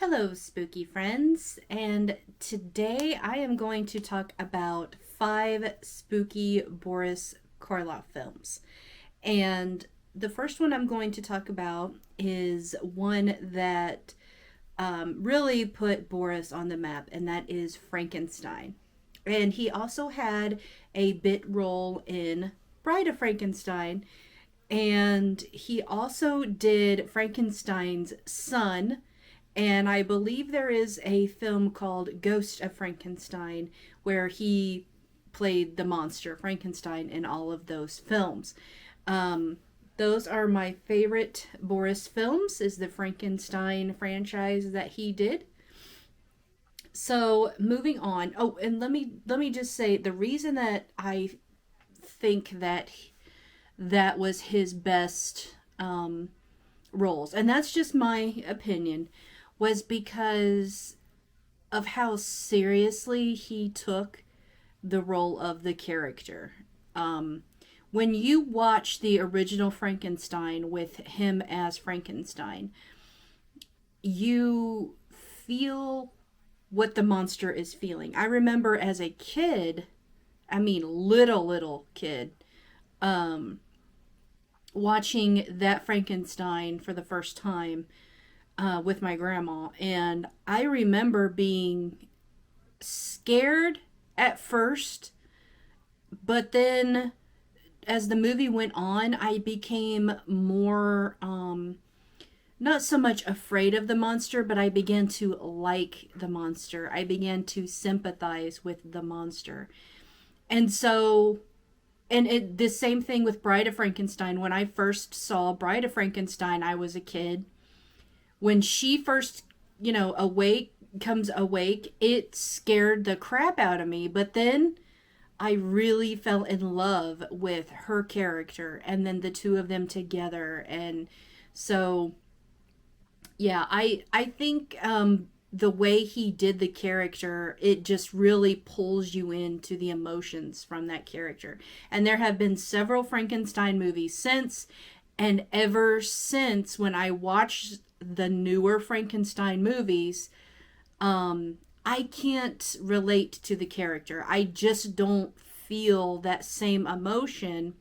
Hello, spooky friends, and today I am going to talk about five spooky Boris Karloff films. And the first one I'm going to talk about is one that really put Boris on the map, and that is Frankenstein. And he also had a bit role in Bride of Frankenstein, and he also did Frankenstein's son, and I believe there is a film called Ghost of Frankenstein where he played the monster Frankenstein in all of those films. Um, those are my favorite Boris films, is the Frankenstein franchise that he did. So moving on. Oh, and let me just say the reason that I think that was his best roles, and that's just my opinion, was because of how seriously he took the role of the character. Um, when you watch the original Frankenstein with him as Frankenstein, you feel what the monster is feeling. I remember as a kid, I mean, little kid, um, watching that Frankenstein for the first time with my grandma, and I remember being scared at first, but then as the movie went on, I became more not so much afraid of the monster, but I began to like the monster. I began to sympathize with the monster. And so, and it the same thing with Bride of Frankenstein. When I first saw Bride of Frankenstein, I was a kid. When she first, awake comes awake, it scared the crap out of me. But then I really fell in love with her character and then the two of them together. And so, yeah, I think the way he did the character, it just really pulls you into the emotions from that character. And there have been several Frankenstein movies since, and ever since when I watched the newer Frankenstein movies, I can't relate to the character. I just don't feel that same emotion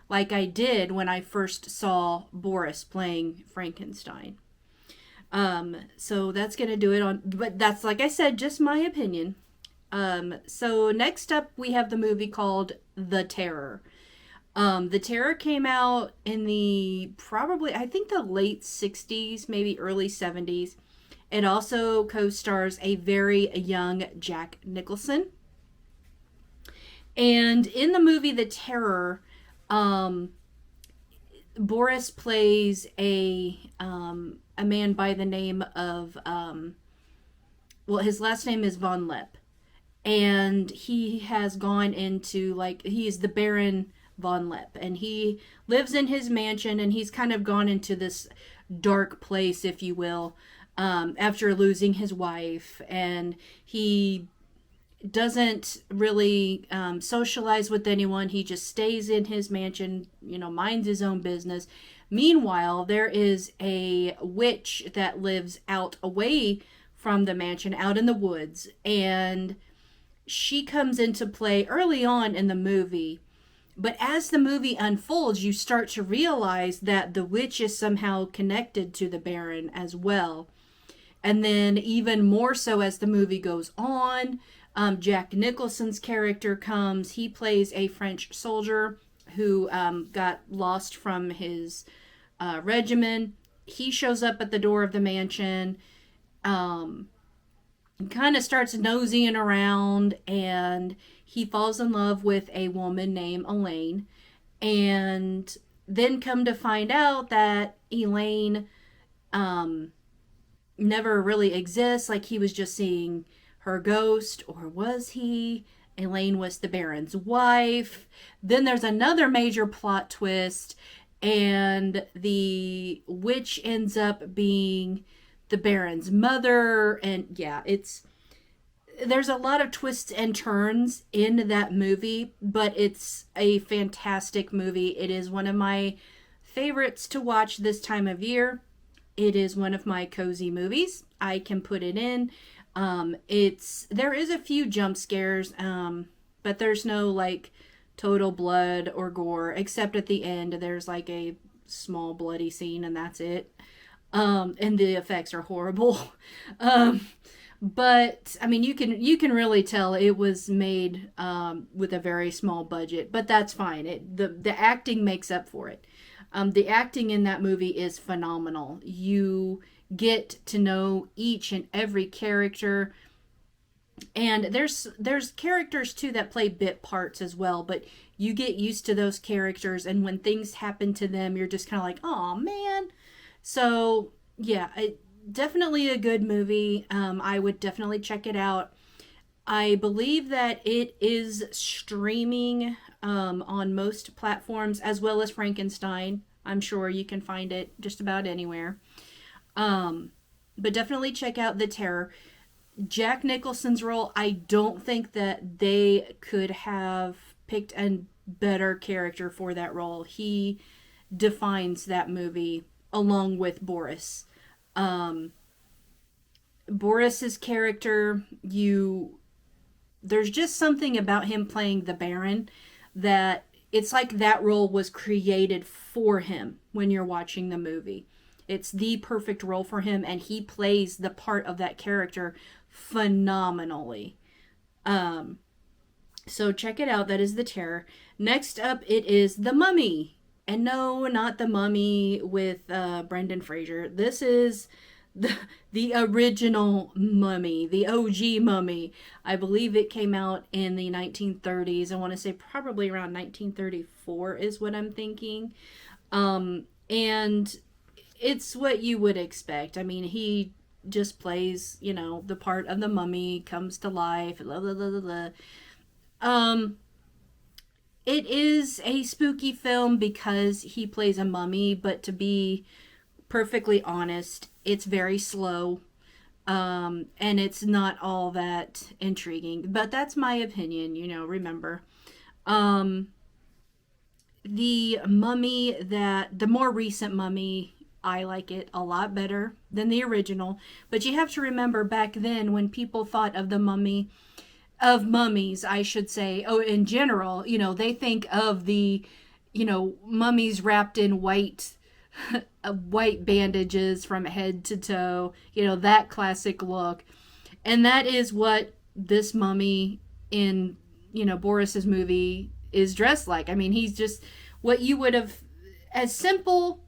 like I did when I first saw Boris playing Frankenstein. So that's gonna do it on, but that's, like I said, just my opinion. So next up we have the movie called The Terror. The Terror came out in the probably, I think, the late 60s, maybe early 70s. It also co-stars a very young Jack Nicholson. And in the movie The Terror, um, Boris plays a man by the name of well, his last name is Von Lepp, and he has gone into, like, he is the Baron Von Lepp, and he lives in his mansion, and he's kind of gone into this dark place, if you will, after losing his wife, and he doesn't really socialize with anyone. He just stays in his mansion, minds his own business. Meanwhile, there is a witch that lives out away from the mansion, out in the woods, and she comes into play early on in the movie. But as the movie unfolds, you start to realize that the witch is somehow connected to the Baron as well. And then, even more so as the movie goes on, Jack Nicholson's character comes. He plays a French soldier who got lost from his regiment. He shows up at the door of the mansion, kind of starts nosing around, and he falls in love with a woman named Elaine. And then come to find out that Elaine never really exists. Like, he was just seeing her ghost, or was he? Elaine was the Baron's wife. Then there's another major plot twist, and the witch ends up being the Baron's mother. And yeah, there's a lot of twists and turns in that movie, but it's a fantastic movie. It is one of my favorites to watch this time of year. It is one of my cozy movies. I can put it in. There is a few jump scares, but there's no like total blood or gore, except at the end. There's like a small bloody scene, and that's it. And the effects are horrible. um, but I mean, you can really tell it was made with a very small budget, but that's fine. The acting makes up for it. The acting in that movie is phenomenal. You get to know each and every character, and there's characters too that play bit parts as well, but you get used to those characters, and when things happen to them, you're just kind of like, oh man. So yeah, definitely a good movie. I would definitely check it out. I believe that it is streaming on most platforms, as well as Frankenstein. I'm sure you can find it just about anywhere. But definitely check out The Terror. Jack Nicholson's role, I don't think that they could have picked a better character for that role. He defines that movie along with Boris. Boris's character, there's just something about him playing the Baron that it's like that role was created for him when you're watching the movie. It's the perfect role for him, and he plays the part of that character phenomenally. So check it out. That is The Terror. Next up, it is The Mummy. And no, not The Mummy with Brendan Fraser. This is the original Mummy, the OG Mummy. I believe it came out in the 1930s. I want to say probably around 1934 is what I'm thinking. And it's what you would expect. I mean, he just plays, the part of the mummy, comes to life, blah, blah, blah, blah, blah. It is a spooky film because he plays a mummy, but to be perfectly honest, it's very slow. And it's not all that intriguing, but that's my opinion, remember. The more recent Mummy, I like it a lot better than the original. But you have to remember back then when people thought of of mummies, I should say, in general, they think of the, mummies wrapped in white bandages from head to toe, that classic look. And that is what this mummy in, Boris's movie is dressed like. I mean, he's just what you would have, as simple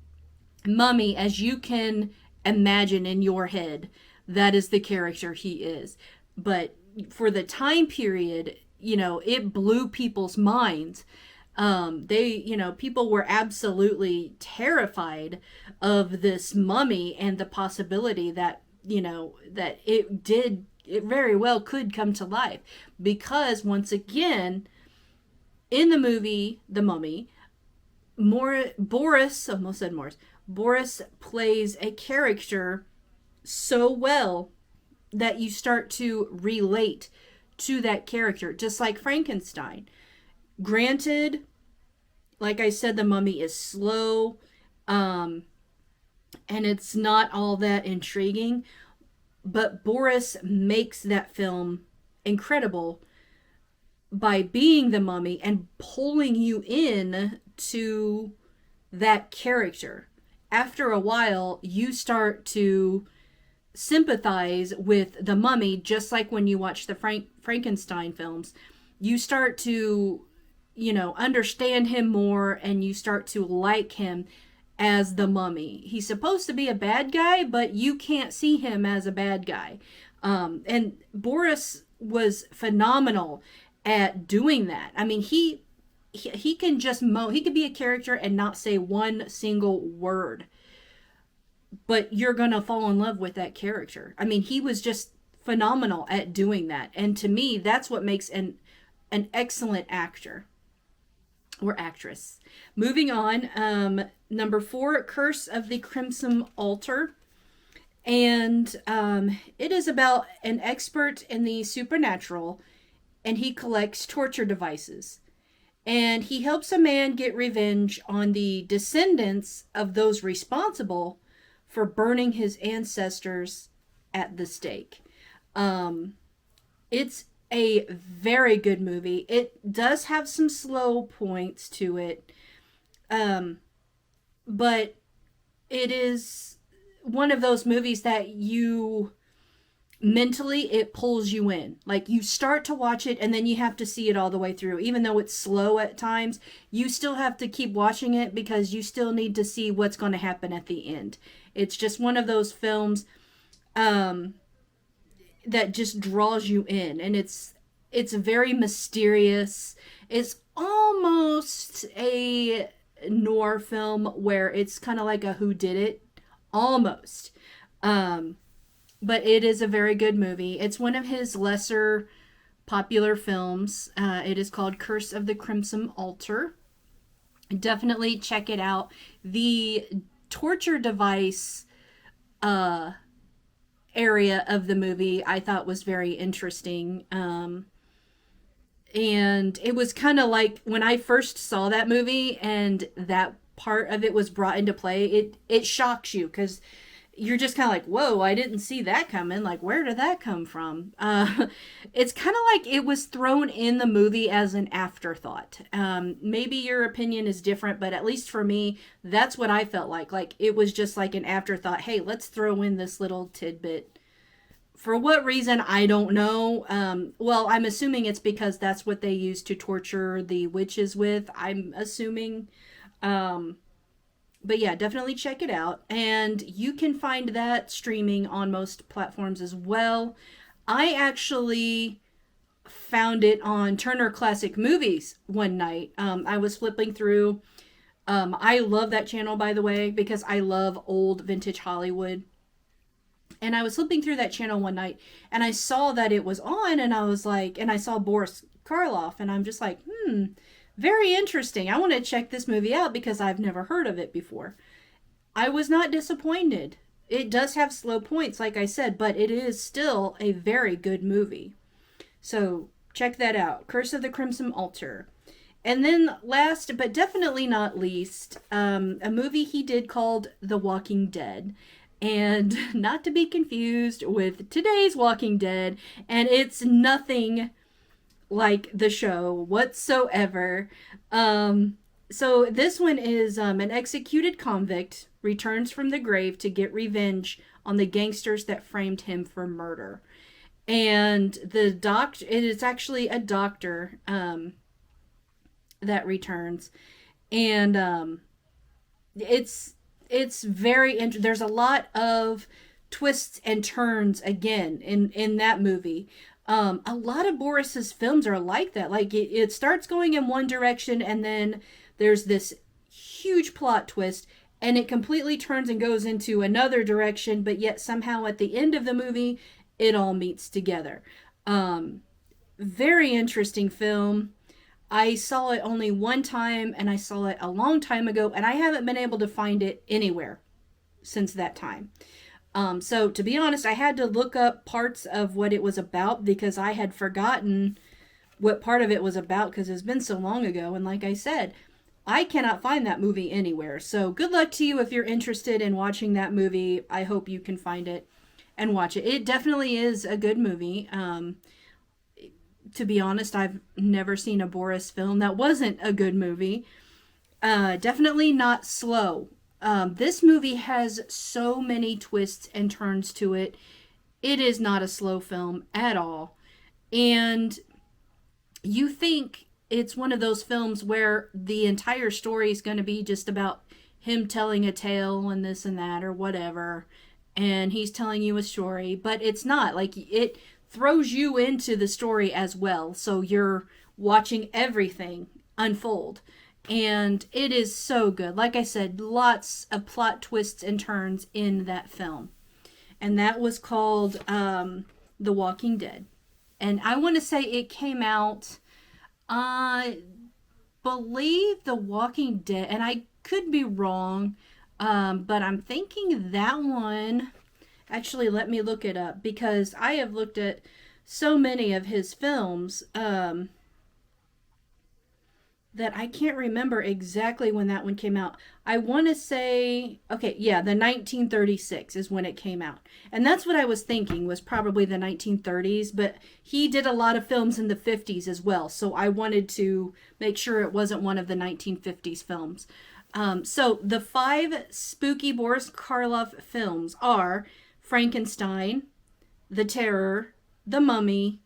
mummy as you can imagine in your head. That is the character he is. But for the time period, it blew people's minds. People were absolutely terrified of this mummy and the possibility that, that it very well could come to life. Because once again, in the movie, The Mummy, Boris plays a character so well that you start to relate to that character, just like Frankenstein. Granted, like I said, the mummy is slow, and it's not all that intriguing, but Boris makes that film incredible by being the mummy and pulling you in to that character. After a while, you start to sympathize with the mummy, just like when you watch the Frankenstein films. You start to, understand him more, and you start to like him as the mummy. He's supposed to be a bad guy, but you can't see him as a bad guy. And Boris was phenomenal at doing that. I mean, he can just he could be a character and not say one single word, but you're gonna fall in love with that character. I mean, he was just phenomenal at doing that, and to me, that's what makes an excellent actor or actress. Moving on, number 4, Curse of the Crimson Altar. And it is about an expert in the supernatural, and he collects torture devices. And he helps a man get revenge on the descendants of those responsible for burning his ancestors at the stake. Um, it's a very good movie. It does have some slow points to it, um, but it is one of those movies that you mentally it pulls you in. Like you start to watch it and then you have to see it all the way through. Even though it's slow at times, you still have to keep watching it because you still need to see what's going to happen at the end. It's just one of those films um that just draws you in, and it's very mysterious. It's almost a noir film where it's kind of like a who did it almost. um but it is a very good movie. It's one of his lesser popular films. It is called Curse of the Crimson Altar. Definitely check it out. The torture device uh area of the movie I thought was very interesting. And it was kind of like when I first saw that movie and that part of it was brought into play, it shocks you because you're just kind of like, whoa, I didn't see that coming. Like, where did that come from? It's kind of like it was thrown in the movie as an afterthought. Maybe your opinion is different, but at least for me, that's what I felt like. Like, it was just like an afterthought. Hey, let's throw in this little tidbit. For what reason, I don't know. Well, I'm assuming it's because that's what they used to torture the witches with. I'm assuming. But yeah, definitely check it out. And you can find that streaming on most platforms as well. I actually found it on Turner Classic Movies one night. I was flipping through. I love that channel, by the way, because I love old vintage Hollywood. And I was flipping through that channel one night and I saw that it was on, and I was like, and I saw Boris Karloff, and I'm just like, very interesting. I want to check this movie out because I've never heard of it before. I was not disappointed. It does have slow points, like I said, but it is still a very good movie. So check that out. Curse of the Crimson Altar. And then last but definitely not least, a movie he did called The Walking Dead. And not to be confused with today's Walking Dead. And it's nothing like the show whatsoever. So this one is an executed convict returns from the grave to get revenge on the gangsters that framed him for murder. And it is actually a doctor that returns. And it's very there's a lot of twists and turns again in that movie. A lot of Boris's films are like that. Like it starts going in one direction and then there's this huge plot twist and it completely turns and goes into another direction, but yet somehow at the end of the movie it all meets together. Very interesting film. I saw it only one time and I saw it a long time ago and I haven't been able to find it anywhere since that time. So to be honest, I had to look up parts of what it was about because I had forgotten what part of it was about because it's been so long ago. And like I said, I cannot find that movie anywhere. So good luck to you if you're interested in watching that movie. I hope you can find it and watch it. It definitely is a good movie. To be honest, I've never seen a Boris film that wasn't a good movie. Definitely not slow. This movie has so many twists and turns to it. It is not a slow film at all. And you think it's one of those films where the entire story is going to be just about him telling a tale and this and that or whatever. And he's telling you a story, but it's not. Like, it throws you into the story as well. So you're watching everything unfold. And it is so good. Like I said, lots of plot twists and turns in that film. And that was called The Walking Dead. And I want to say it came out, I believe The Walking Dead, and I could be wrong, but I'm thinking that one, actually let me look it up because I have looked at so many of his films. The that I can't remember exactly when that one came out. I want to say, okay, yeah, the 1936 is when it came out. And that's what I was thinking was probably the 1930s, but he did a lot of films in the 50s as well. So I wanted to make sure it wasn't one of the 1950s films. So the 5 spooky Boris Karloff films are Frankenstein, The Terror, The Mummy,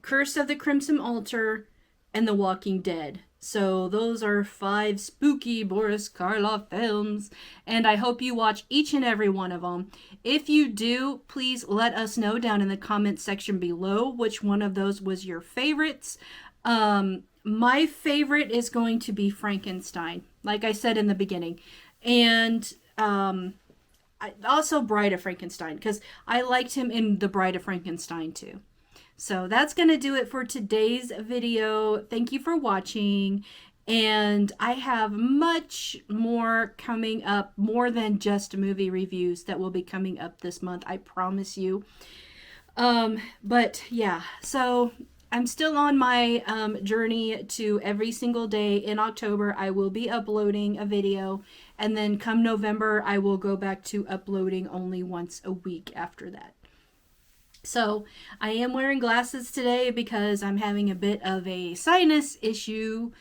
Curse of the Crimson Altar, and The Walking Dead. So those are 5 spooky Boris Karloff films, and I hope you watch each and every one of them. If you do, please let us know down in the comments section below which one of those was your favorites. My favorite is going to be Frankenstein, like I said in the beginning, and also Bride of Frankenstein, because I liked him in The Bride of Frankenstein too. So that's going to do it for today's video. Thank you for watching. And I have much more coming up, more than just movie reviews that will be coming up this month, I promise you. But yeah, so I'm still on my journey to every single day in October. I will be uploading a video. And then come November, I will go back to uploading only once a week after that. So I am wearing glasses today because I'm having a bit of a sinus issue.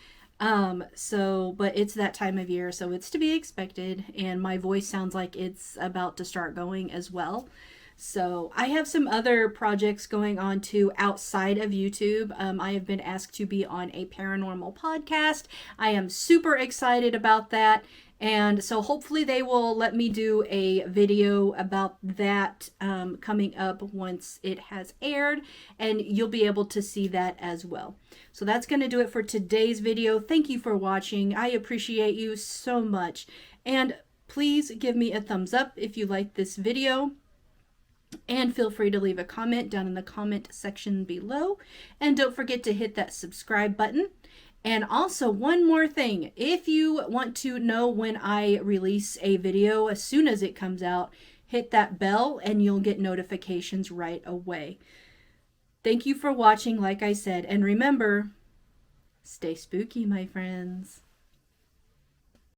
But it's that time of year, so it's to be expected. And my voice sounds like it's about to start going as well. So I have some other projects going on too outside of YouTube. I have been asked to be on a paranormal podcast. I am super excited about that. And so hopefully they will let me do a video about that coming up once it has aired, and you'll be able to see that as well. So that's going to do it for today's video. Thank you for watching. I appreciate you so much. And please give me a thumbs up if you like this video. And feel free to leave a comment down in the comment section below. And don't forget to hit that subscribe button. And also, one more thing, if you want to know when I release a video as soon as it comes out, hit that bell and you'll get notifications right away. Thank you for watching, like I said, and remember, stay spooky, my friends.